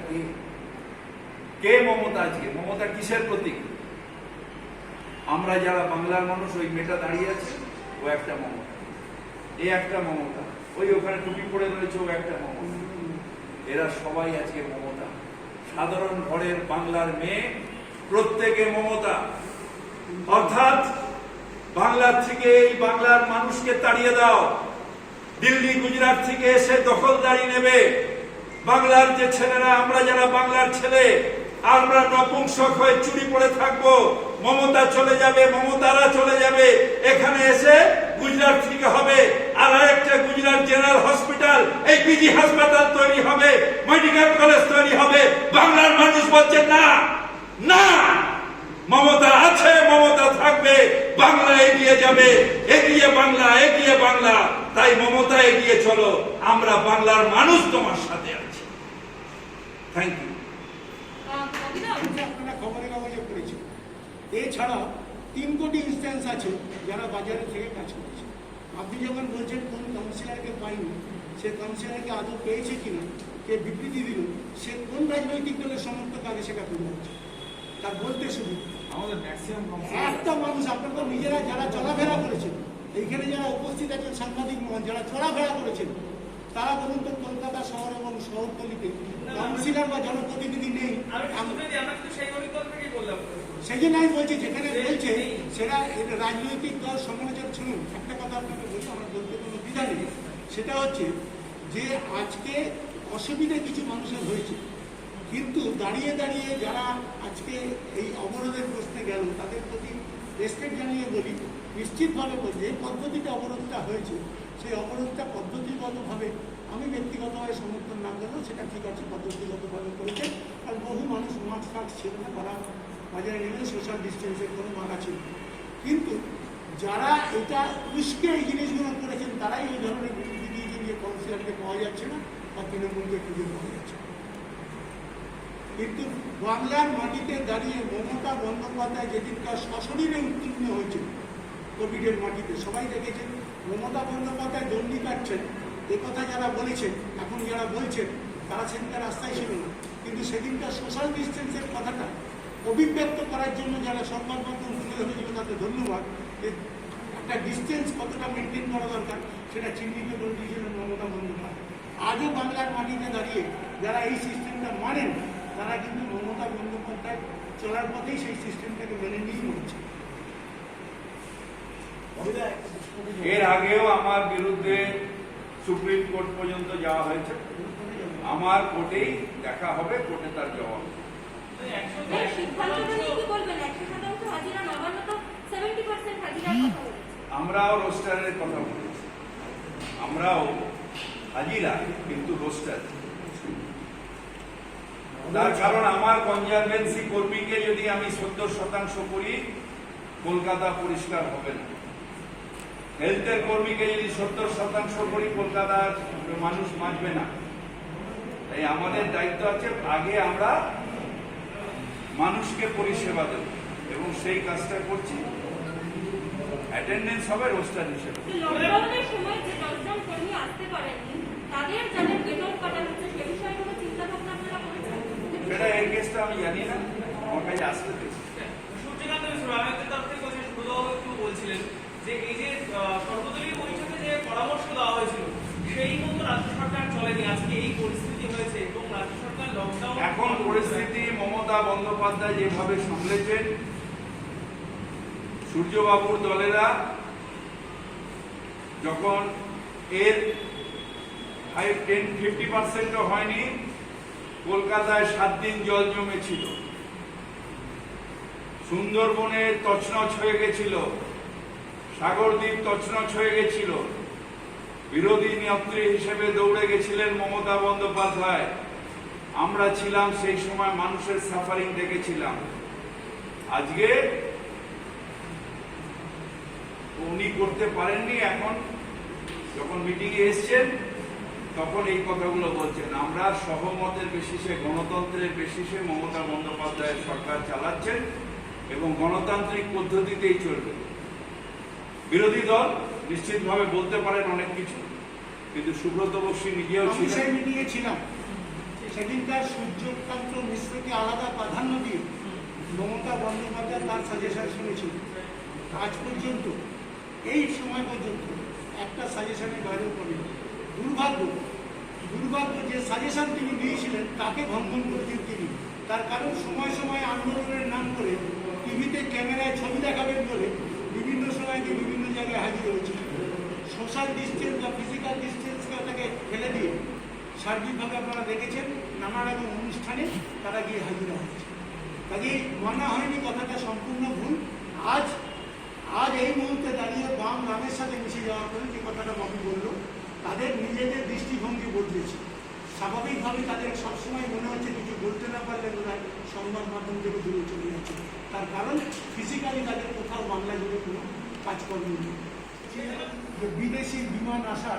কে মমতা? আজকে মমতা কিসের প্রতীক? আমরা যারা বাংলার মানুষ, ওই মেয়েটা দাঁড়িয়ে আছে, ও একটা মমতা, এ একটা মমতা, ওই ওখানে টুপি পরে রয়েছে, ও একটা মমতা। এরা সবাই আজকে মমতা। সাধারণ ঘরের বাংলার মেয়ে প্রত্যেকে মমতা। অর্থাৎ বাংলার থেকে এই বাংলার মানুষকে তাড়িয়ে দাও। দিল্লি গুজরাট থেকে এসে দখলদারি নেবে। বাংলার যে ছেলেরা, আমরা যারা বাংলার ছেলে, আমরা নপুংসক হয়ে চুরি পড়ে থাকবো। মমতা চলে যাবে, মমতারা চলে যাবে, এখানে এসে গুজরাট থেকে হবে আর আরেকটা গুজরাট জেনারেল হসপিটাল, এই পিজি হাসপাতাল তৈরি হবে, মেডিকেল কলেজ তৈরি হবে। বাংলার মানুষ বলছে না, না, মমতা আছে, মমতা থাকবে, বাংলা এগিয়ে যাবে, এগিয়ে বাংলা, এগিয়ে বাংলা। তাই মমতা এগিয়ে চলো, আমরা বাংলার মানুষ তোমার সাথে আছি। Thank you. আপনারা খবরে কাগজে পড়েছেন। এছাড়াও 3 কোটি ইনস্ট্যান্স আছে যারা বাজারে থেকে কাজ করেছে। আপনি যখন বলছেন কোন কাউন্সিলরকে পাইনি, সে কাউন্সিলরকে আদৌ পেয়েছে কিনা, কে বিবৃতি দিল, সে কোন রাজনৈতিক দলের সমর্থক আগে সেটা তুলে হচ্ছে তার বলতে শুধু আমাদের ম্যাক্সিমাম একটা মানুষ। আপনারা তো নিজেরা যারা চলাফেরা করেছেন, এইখানে যারা উপস্থিত আছেন সাংবাদিক মহল, যারা চলাফেরা করেছেন, তারা বলুন তো কলকাতা শহর এবং শহরতলিতে কাউন্সিলর বা জনপ্রতিনিধি নেই। সেই জন্য আমি বলছি, যেখানে বলছে সেটা রাজনৈতিক দল সমালোচনা। শুনুন, একটা কথা আপনাকে বলছি, আমার বলতে কোনো দ্বিধা নেই। সেটা হচ্ছে যে আজকে অসুবিধা কিছু মানুষের হয়েছে, কিন্তু দাঁড়িয়ে দাঁড়িয়ে যারা আজকে এই অবরোধের প্রশ্নে গেল, তাদের প্রতি রেসপেক্ট জানিয়ে বলি, নিশ্চিতভাবে যে পদ্ধতিতে অবরোধটা হয়েছে, সেই অবরোধটা পদ্ধতিগতভাবে আমি ব্যক্তিগতভাবে সমর্থন না করলেও সেটা ঠিক আছে, পদ্ধতিগতভাবে করেছে। আর বহু মানুষ মাস্ক ফাস্ক ছিল না, তারা বাজারে নেমে সোশ্যাল ডিস্টেন্সের কোনো মানা ছিল। কিন্তু যারা এটা উস্কে এই জিনিসগুলো করেছেন, তারাই এই ধরনের বিবৃতি দিয়েছেন যে কাউন্সিলরকে পাওয়া যাচ্ছে না বা তৃণমূলকে খুঁজে পাওয়া যাচ্ছে না। কিন্তু বাংলার মাটিতে দাঁড়িয়ে মমতা বন্দ্যোপাধ্যায় যেদিনকার সশরীরে উত্তীর্ণ হয়েছিল কোভিডের মাটিতে, সবাই দেখেছেন মমতা বন্দ্যোপাধ্যায় দণ্ডি কাটছেন। একথা যারা বলেছেন, এখন যারা বলছেন, তারা সেদিনকার রাস্তায় ছিল না। কিন্তু সেদিনকার সোশ্যাল ডিস্টেন্সের কথাটা অভিব্যক্ত করার জন্য যারা সংবাদ মাধ্যম তুলে ধরেছিল, তাদের ধন্যবাদ। একটা ডিস্টেন্স কতটা মেনটেন করা দরকার সেটা চিহ্নিত করে দিয়েছিলেন মমতা বন্দ্যোপাধ্যায়। আজও বাংলার মাটিতে দাঁড়িয়ে যারা এই সিস্টেমটা মানেন, তারা কিন্তু মমতা বন্দ্যোপাধ্যায় চলার পথেই সেই সিস্টেমটাকে মেনে নিয়েই মরছে। এর আগেও আমার বিরুদ্ধে সুপ্রিম কোর্ট পর্যন্ত যাওয়া হয়েছে। আমার কোর্টেই দেখা হবে, কোর্টে তার জবাব। আমরাও রোস্টারের কথা বলেছি, আমরাও হাজিরা, কিন্তু রোস্টার। তার কারণ আমার কনজারভেন্সি কর্মীকে যদি আমি 70% করি, কলকাতা পরিষ্কার হবে না। হেলথের কর্মীকে যদি 70% করি, কলকাতার মানুষ বাঁচবে না। তাই আমাদের দায়িত্ব আছে, আগে আমরা মানুষকে পরিষেবা দেব, এবং সেই কাজটা করছি। অ্যাটেন্ডেন্স হবে রোস্টার হিসেবে। লকডাউনের সময় যে 10 জন কর্মী আসতে পারেননি, তাদের যাদের বেতন কাটা হচ্ছে, সে বিষয়ে কোনো চিন্তা ভাবনা আপনারা করেছেন? সেটা এই কেসটা আমি জানি না, আমার কাছে আসতে দেখছি। সূর্যকান্ত মিশ্র আমাদের তরফ থেকে সুব্রতবাবু একটু বলছিলেন যে এই যে সর্বদলীয় বৈঠকে যে পরামর্শ দেওয়া হয়েছিল, সেই মতো রাজ্য সরকার চলেনি। আজকে এই পরিস্থিতি হয়েছে এবং রাজ্য সরকার লকডাউন, এখন পরিস্থিতি মমতা বন্দ্যোপাধ্যায় যেভাবে সামলেছেন, সূর্যবাবুর দলেরা যখন এর 50% হয়নি, কলকাতায় 7 দিন জল জমেছিল, সুন্দরবনে তছনছ হয়ে গেছিল, সাগরদ্বীপ তছনছ হয়ে গেছিল। বিরোধী নেত্রী হিসেবে দৌড়ে গেছিলেন মমতা বন্দ্যোপাধ্যায়। আমরা ছিলাম সেই সময়, মানুষের সাফারিং দেখেছিলাম। আজকে উনি করতে পারেননি, এখন যখন মিটিংয়ে এসছেন তখন এই কথাগুলো বলছেন। আমরা সহমতের বেসিসে, গণতন্ত্রের বেসিসে মমতা বন্দ্যোপাধ্যায়ের সরকার চালাচ্ছেন এবং গণতান্ত্রিক পদ্ধতিতেই চলবে। বিরোধী দল নিশ্চিতভাবে বলতে পারেন অনেক কিছু, কিন্তু সুব্রত বক্সী নিজেও আমি সেই মিটিংয়ে ছিলাম। সেদিনকার সূর্যকান্ত মিশ্রকে আলাদা প্রাধান্য দিয়ে মমতা বন্দ্যোপাধ্যায় তার সাজেশন শুনেছিল। আজ পর্যন্ত, এই সময় পর্যন্ত একটা সাজেশনের বাইরেও করেনি। দুর্ভাগ্য যে সাজেশন তিনি দিয়েছিলেন তাকে ভঙ্গন করেছেন তিনি। তার কারণ সময় সময় আন্দোলনের নাম করে টিভিতে ক্যামেরায় ছবি দেখাবেন বলে বিভিন্ন সময়কে বিভিন্ন জায়গায় হাজির হয়েছিল। সোশ্যাল ডিস্টেন্স বা ফিজিক্যাল ডিস্টেন্সকে তাকে ফেলে দিয়ে সার্বিকভাবে আপনারা দেখেছেন নানা রকম অনুষ্ঠানে তারা গিয়ে হাজিরা হয়েছে। কাজেই মানা হয়নি, কথাটা সম্পূর্ণ ভুল। আজ এই মুহূর্তে দাঁড়িয়ে বাম রামের সাথে মিশে যাওয়ার পরে যে কথাটা বাবু বললো, তাদের নিজেদের দৃষ্টিভঙ্গি বদলেছে। স্বাভাবিকভাবে তাদের সবসময় মনে হচ্ছে কিছু বলতে না পারলে ওরা সংবাদ মাধ্যম থেকে দূরে চলে যাচ্ছে। তার কারণ ফিজিক্যালি তাদের কোথাও বাংলা জুড়ে কোনো কাজকর্ম নেই। যে বিদেশি বিমান আসা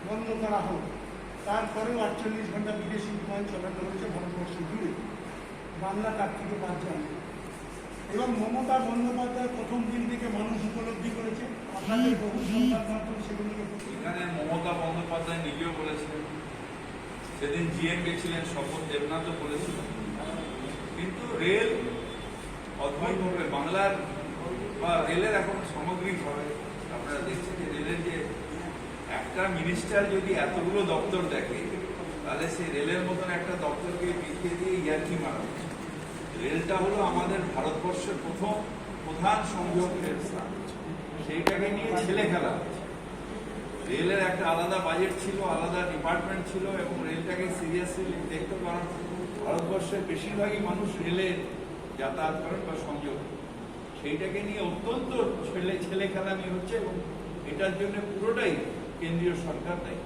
বন্ধ করা হোক, তারপরেও 48 ঘন্টা বিদেশি বিমান চালানো হয়েছে ভারতবর্ষ জুড়ে, বাংলা তার থেকে বাদ যায়নি। এবং মমতা বন্দ্যোপাধ্যায় প্রথম দিন থেকে মানুষ উপলব্ধি করেছে, আপনাদের বহু সংবাদ মাধ্যম সেগুলিকে এখানে মমতা বন্দ্যোপাধ্যায় নিজেও বলেছিলেন, সেদিন জিএম গেছিলেন, শপথ দেবনাথও বলেছিলেন। কিন্তু রেল অদ্ভুতভাবে বাংলার বা রেলের এখন সামগ্রিকভাবে আপনারা দেখছেন যে রেলের যে একটা মিনিস্টার যদি এতগুলো দপ্তর দেখে, তাহলে সেই রেলের মতন একটা দপ্তরকে পিছিয়ে দিয়ে ইয়ার্কি মারা হচ্ছে। রেলটা হলো আমাদের ভারতবর্ষের প্রথম প্রধান সংযোগের স্থান, সেইটাকে নিয়ে ছেলে খেলা হচ্ছে। রেলের একটা আলাদা বাজেট ছিল, আলাদা ডিপার্টমেন্ট ছিল, এবং রেলটাকে সিরিয়াসলি দেখতে, কারণ ভারতবর্ষের বেশিরভাগই মানুষ রেলে যাতায়াত করেন বা সংযোগ, সেইটাকে নিয়ে অত্যন্ত ছেলে খেলামি হচ্ছে, এবং এটার জন্য পুরোটাই কেন্দ্রীয় সরকার দায়ী।